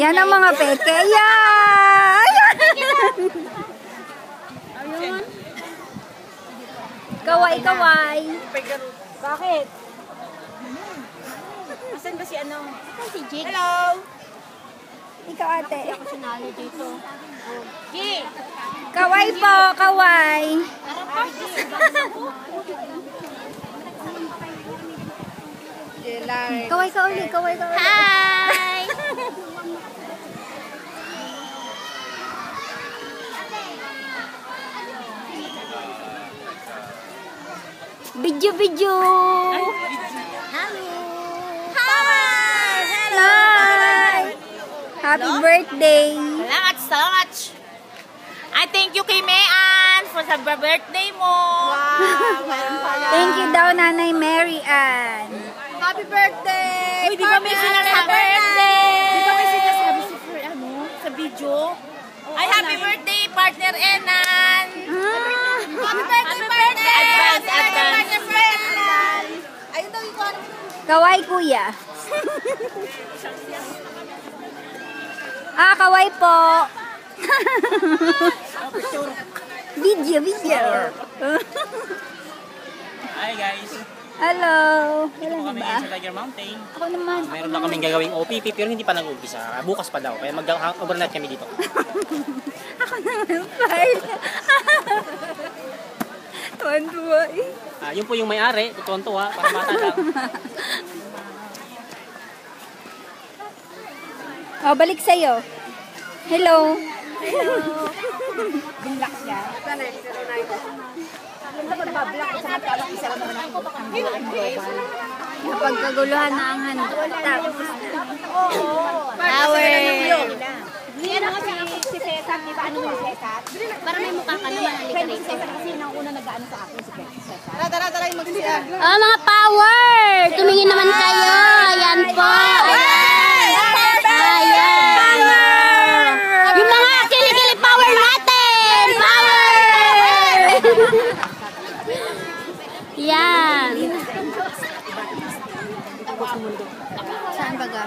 Yan ang mga peke. Yan! Ayun. Kaway, kaway. Bakit? Asan ba si ano? Ito si Jake. Hello! Ikaw ate. Ako sinali dito. G! Kaway po, kaway. Kaway ka ulit, kaway ka ulit. Hi! Video, video. Hello! Hi! Happy birthday. Salamat so much! I thank you kay Mayan for sa birthday mo. Wow! Thank you daw, Nanay Mary Ann. Happy birthday! Uy, di ba may sinasabi? Birthday! Di ba may sinasabi si Fer, ano, sa video? Ay, happy birthday, partner Enan! Happy birthday, partner! Advance, advance! Ayun daw yung ano. Kaway, kuya. Kaway po. Video, video. Hi guys! Hello. Dito po Wala kami ba? ngayon sa Tiger Mountain. Ako naman. Meron na kaming gagawing OPP pero hindi pa nag-umpisa. Bukas pa daw. Kaya mag-overnight kami dito. Ako naman, fine. Tuwan-tuwa eh. Yun po yung may-ari. Tutuan-tuwa. Para mata lang. Balik sa'yo. Hello. Hello! Binlock siya. Sana, pero na ito. Yung dapat ba-block sa magkabak isa lang naman ako. Napagkaguluhan na ang handog. Tapos Power! Yan ako si Cesar, di ba? Ano mo si Cesar? Para may mukha ka naman, halika na si Cesar kasi nang una nag-ano sa akin si Cesar. Tara, yung mag-siya. oh, mga power! Tumingin naman kayo. Ayan po. Ayan. Yung mga kilikili power natin. Power! Yan. Saan baga?